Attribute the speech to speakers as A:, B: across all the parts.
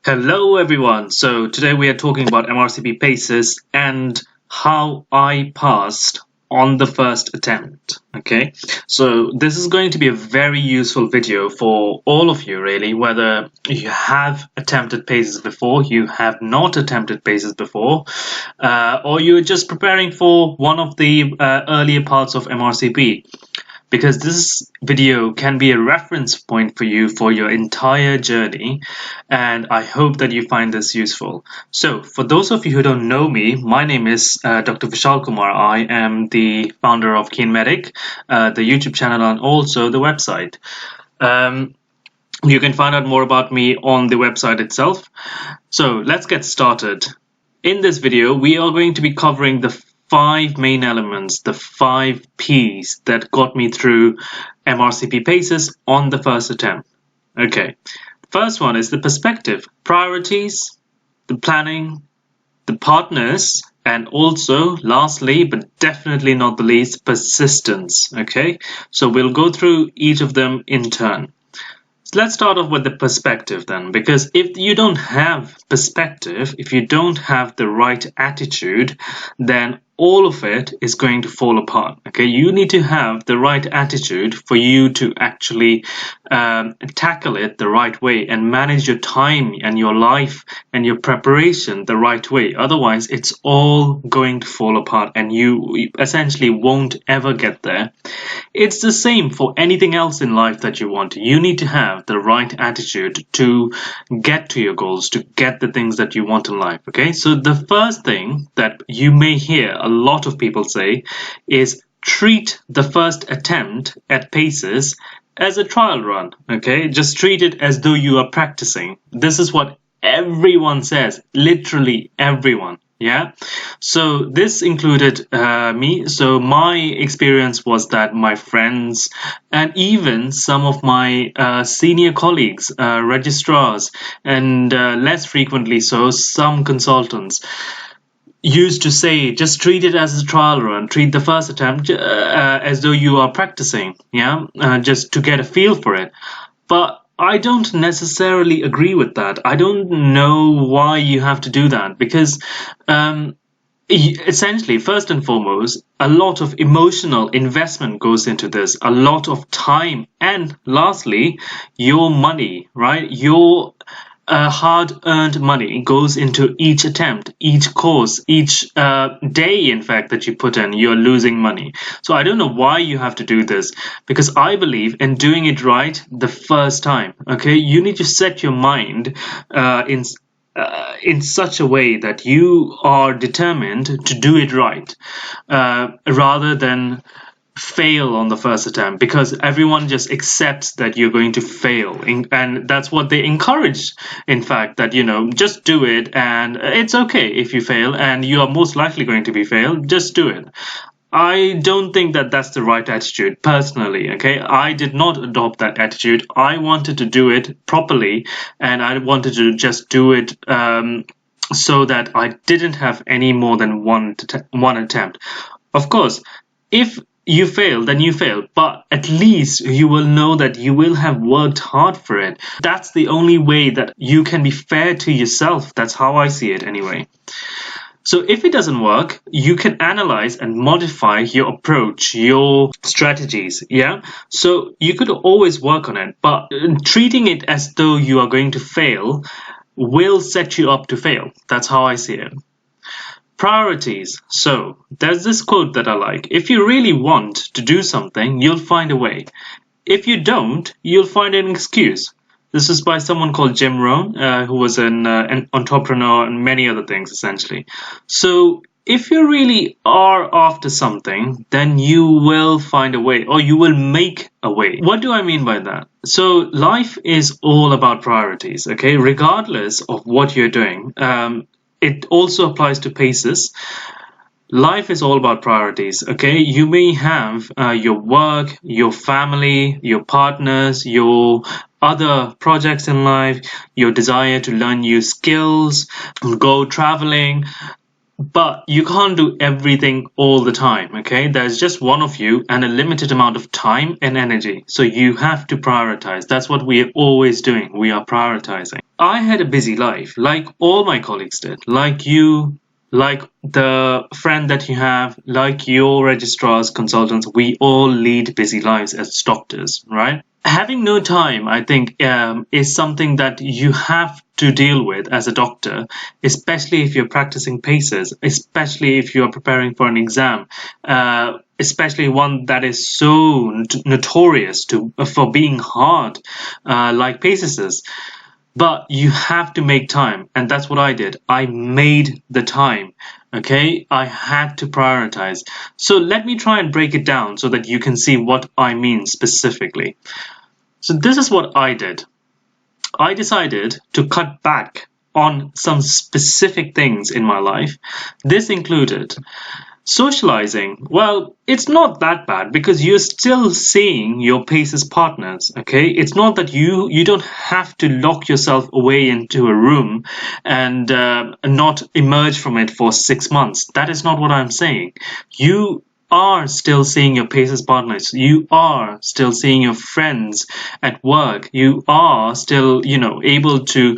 A: Hello everyone. So today we are talking about MRCP PACES and how I passed on the first attempt. Okay, so this is going to be a very useful video for all of you really, whether you have attempted PACES before, you have not attempted PACES before, or you're just preparing for one of the earlier parts of MRCP. Because this video can be a reference point for you for your entire journey, and I hope that you find this useful. So, for those of you who don't know me, my name is Dr. Vishal Kumar. I am the founder of Keen Medic, the YouTube channel, and also the website. You can find out more about me on the website itself. So, let's get started. In this video, we are going to be covering the 5 main elements, the 5 P's that got me through MRCP PACES on the first attempt. Okay, first one is the perspective, priorities, the planning, the partners, and also lastly, but definitely not the least, persistence. Okay, so we'll go through each of them in turn. So let's start off with the perspective then, because if you don't have perspective, if you don't have the right attitude, then all of it is going to fall apart. Okay, you need to have the right attitude for you to actually tackle it the right way and manage your time and your life and your preparation the right way. Otherwise, it's all going to fall apart and you essentially won't ever get there. It's the same for anything else in life that you want. You need to have the right attitude to get to your goals, to get the things that you want in life. Okay, so the first thing that you may hear a lot of people say is treat the first attempt at PACES as a trial run. Okay, just treat it as though you are practicing. This is what everyone says, literally everyone. Yeah, so this included me. So my experience was that my friends and even some of my senior colleagues, registrars, and less frequently so, some consultants used to say, just treat it as a trial run, treat the first attempt as though you are practicing, yeah, just to get a feel for it. But I don't necessarily agree with that. I don't know why you have to do that, because essentially, first and foremost, a lot of emotional investment goes into this, a lot of time, and lastly, your money, right? Your hard-earned money goes into each attempt, each course, each day, in fact, that you put in, you're losing money. So I don't know why you have to do this, because I believe in doing it right the first time. Okay, you need to set your mind in such a way that you are determined to do it right, rather than fail on the first attempt, because everyone just accepts that you're going to fail, and that's what they encourage, in fact, that just do it and it's okay if you fail, and you are most likely going to be failed. Just do it. I don't think that that's the right attitude, personally. Okay, I did not adopt that attitude. I wanted to do it properly, and I wanted to just do it so that I didn't have any more than one attempt. Of course, if you fail, then you fail, but at least you will know that you will have worked hard for it. That's the only way that you can be fair to yourself. That's how I see it anyway. So if it doesn't work, you can analyze and modify your approach, your strategies, yeah? So you could always work on it, but treating it as though you are going to fail will set you up to fail. That's how I see it. Priorities. So there's this quote that I like. If you really want to do something, you'll find a way. If you don't, you'll find an excuse. This is by someone called Jim Rohn, who was an entrepreneur and many other things, essentially. So if you really are after something, then you will find a way, or you will make a way. What do I mean by that? So life is all about priorities, okay? Regardless of what you're doing. It also applies to PACES. Life is all about priorities, okay? You may have your work, your family, your partners, your other projects in life, your desire to learn new skills, go traveling. But you can't do everything all the time, okay? There's just one of you and a limited amount of time and energy. So you have to prioritize. That's what we are always doing. We are prioritizing. I had a busy life, like all my colleagues did, like you, like the friend that you have, like your registrars, consultants. We all lead busy lives as doctors, right? Having no time, I think, is something that you have to deal with as a doctor, especially if you're practicing PACES, especially if you're preparing for an exam, especially one that is so notorious for being hard, like PACES is. But you have to make time, and that's what I did. I made the time. Okay, I had to prioritize. So let me try and break it down so that you can see what I mean specifically. So this is what I did. I decided to cut back on some specific things in my life. This included socializing. Well, it's not that bad because you're still seeing your PACES partners, okay? It's not that you don't have to lock yourself away into a room and not emerge from it for 6 months. That is not what I'm saying. You are still seeing your PACES partners. You are still seeing your friends at work. You are still, able to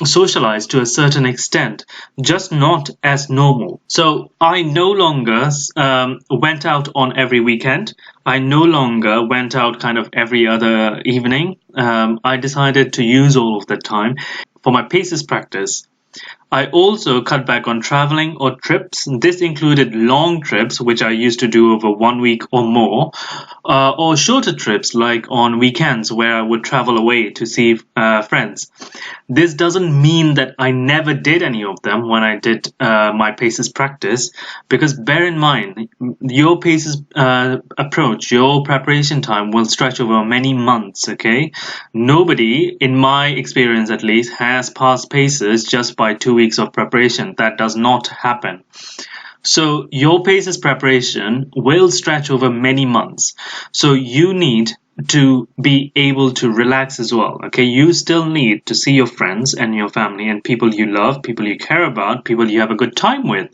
A: socialize to a certain extent, just not as normal. So I no longer went out on every weekend. I no longer went out kind of every other evening. I decided to use all of that time for my PACES practice. I also cut back on traveling or trips. This included long trips, which I used to do over 1 week or more, or shorter trips like on weekends where I would travel away to see friends. This doesn't mean that I never did any of them when I did my PACES practice, because bear in mind, your PACES approach, your preparation time will stretch over many months, okay? Nobody, in my experience at least, has passed PACES just by 2 weeks of preparation. That does not happen. So your PACES preparation will stretch over many months. So you need to be able to relax as well. Okay, you still need to see your friends and your family and people you love, people you care about, people you have a good time with.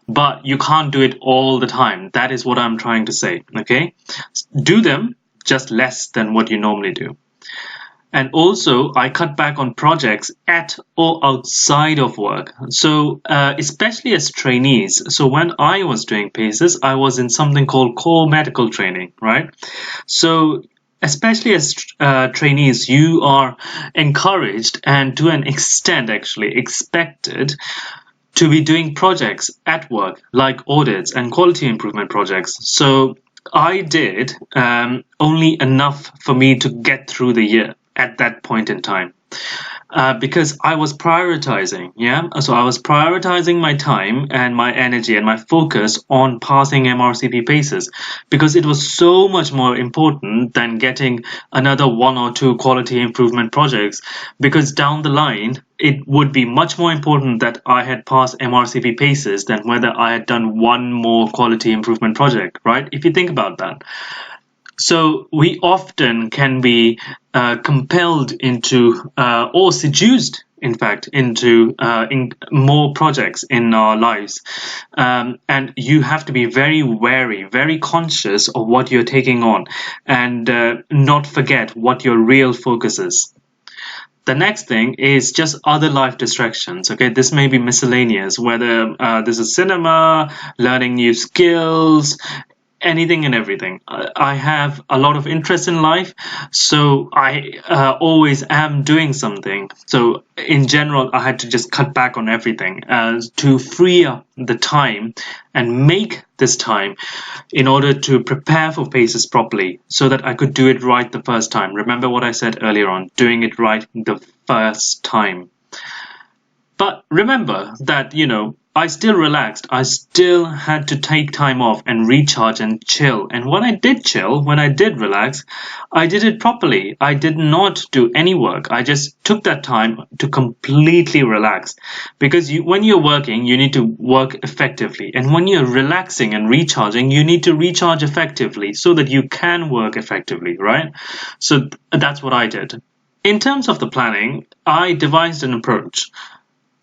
A: But you can't do it all the time. That is what I'm trying to say. Okay, do them, just less than what you normally do. And also, I cut back on projects at or outside of work. So, especially as trainees. So, when I was doing PACES, I was in something called core medical training, right? So, especially as trainees, you are encouraged and to an extent actually expected to be doing projects at work, like audits and quality improvement projects. So, I did only enough for me to get through the year at that point in time, because I was prioritizing. So I was prioritizing my time and my energy and my focus on passing MRCP PACES, because it was so much more important than getting another 1 or 2 quality improvement projects, because down the line it would be much more important that I had passed MRCP PACES than whether I had done one more quality improvement project, right? If you think about that. So we often can be compelled into or seduced, in fact, into more projects in our lives. And you have to be very wary, very conscious of what you're taking on, and not forget what your real focus is. The next thing is just other life distractions. Okay, this may be miscellaneous, whether this is cinema, learning new skills, anything and everything. I have a lot of interest in life, so I always am doing something. So in general, I had to just cut back on everything to free up the time and make this time in order to prepare for PACES properly, so that I could do it right the first time. Remember what I said earlier on, doing it right the first time. But remember that, I still relaxed. I still had to take time off and recharge and chill. And when I did chill, when I did relax, I did it properly. I did not do any work. I just took that time to completely relax. Because when you're working, you need to work effectively. And when you're relaxing and recharging, you need to recharge effectively so that you can work effectively, right? So that's what I did. In terms of the planning, I devised an approach.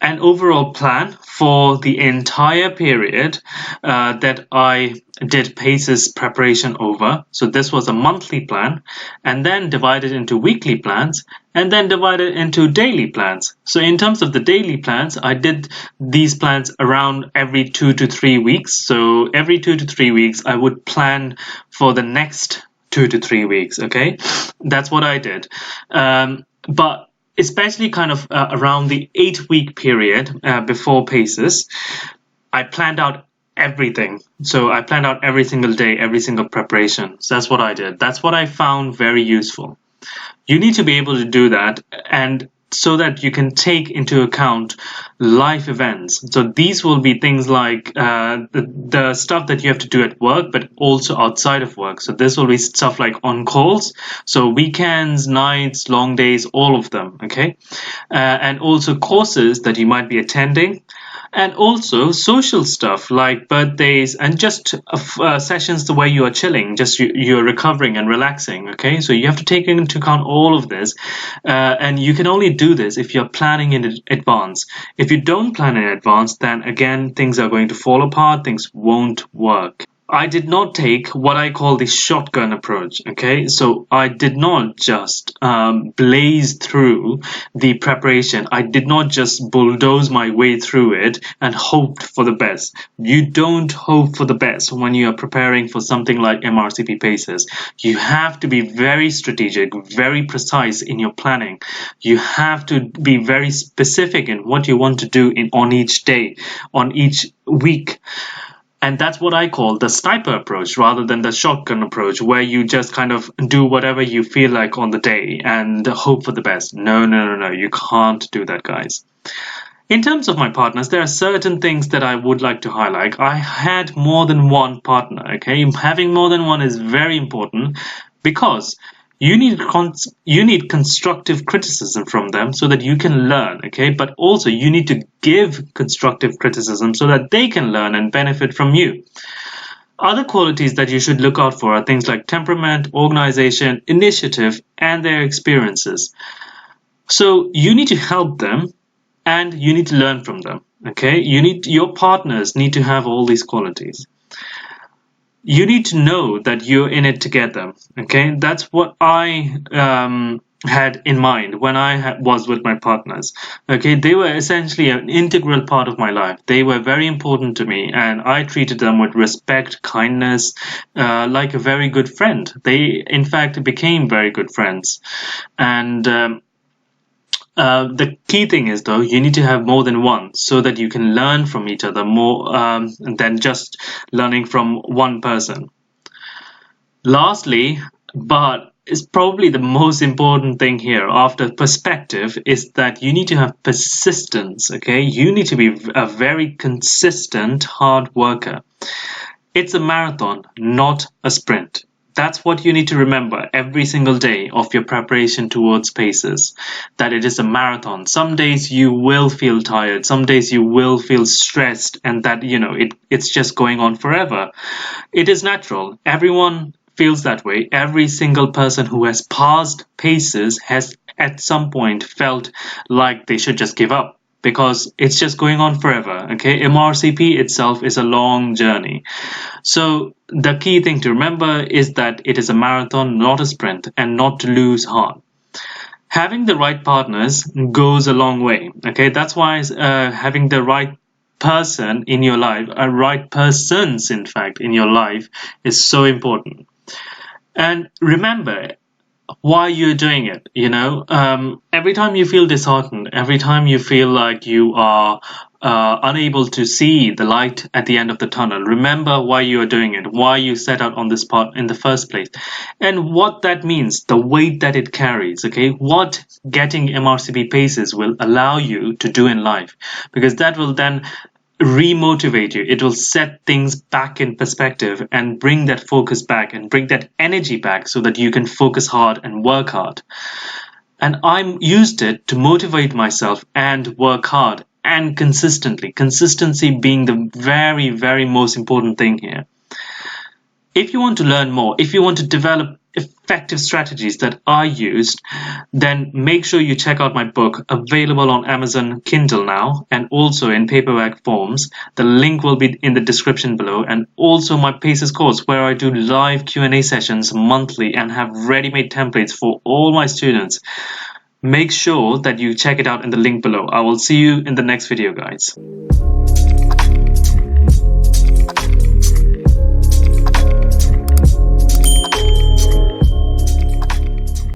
A: an overall plan for the entire period that I did PACES preparation over. So this was a monthly plan, and then divided into weekly plans, and then divided into daily plans. So in terms of the daily plans, I did these plans around every 2 to 3 weeks. So every 2 to 3 weeks, I would plan for the next 2 to 3 weeks. Okay, that's what I did. But especially kind of around the 8-week period before PACES, I planned out everything. So I planned out every single day, every single preparation. So that's what I did. That's what I found very useful. You need to be able to do that, and so that you can take into account life events. So these will be things like the stuff that you have to do at work, but also outside of work. So this will be stuff like on calls, so weekends, nights, long days, all of them. Okay, and also courses that you might be attending, and also social stuff like birthdays and just sessions the way you are chilling, just you're recovering and relaxing. Okay, so you have to take into account all of this, and you can only do this if you're planning in advance. If you don't plan in advance, then again things are going to fall apart, things won't work. I did not take what I call the shotgun approach. Okay, so I did not just blaze through the preparation. I did not just bulldoze my way through it and hoped for the best. You don't hope for the best when you are preparing for something like MRCP PACES. You have to be very strategic, very precise in your planning. You have to be very specific in what you want to do on each day, on each week. And that's what I call the sniper approach rather than the shotgun approach, where you just kind of do whatever you feel like on the day and hope for the best. No. You can't do that, guys. In terms of my partners, there are certain things that I would like to highlight. I had more than one partner, okay? Having more than one is very important because you need constructive criticism from them so that you can learn, okay? But also you need to give constructive criticism so that they can learn and benefit from you. Other qualities that you should look out for are things like temperament, organization, initiative, and their experiences. So you need to help them and you need to learn from them, okay? Your partners need to have all these qualities. You need to know that you're in it together. Okay, that's what I had in mind when I was with my partners. Okay, they were essentially an integral part of my life. They were very important to me, and I treated them with respect, kindness, like a very good friend. They, in fact, became very good friends. And the key thing is, though, you need to have more than one so that you can learn from each other more than just learning from one person. Lastly, but is probably the most important thing here after perspective, is that you need to have persistence. Okay, you need to be a very consistent hard worker. It's a marathon, not a sprint. That's what you need to remember every single day of your preparation towards PACES, that it is a marathon. Some days you will feel tired, some days you will feel stressed, and that, it's just going on forever. It is natural. Everyone feels that way. Every single person who has passed PACES has at some point felt like they should just give up, because it's just going on forever. Okay, MRCP itself is a long journey. So the key thing to remember is that it is a marathon, not a sprint, and not to lose heart. Having the right partners goes a long way. Okay, that's why having the right person in your life, right persons, in fact, in your life is so important. And remember why you're doing it. Every time you feel disheartened, every time you feel like you are unable to see the light at the end of the tunnel, remember why you are doing it, why you set out on this path in the first place, and what that means, the weight that it carries. Okay, what getting MRCP PACES will allow you to do in life, because that will then remotivate you. It will set things back in perspective and bring that focus back and bring that energy back so that you can focus hard and work hard. And I used it to motivate myself and work hard and consistently. Consistency being the very, very most important thing here. If you want to learn more, if you want to develop effective strategies that I used, then make sure you check out my book, available on Amazon Kindle now and also in paperback forms. The link will be in the description below, and also my PACES course, where I do live Q&A sessions monthly and have ready-made templates for all my students. Make sure that you check it out in the link below. I will see you in the next video, guys.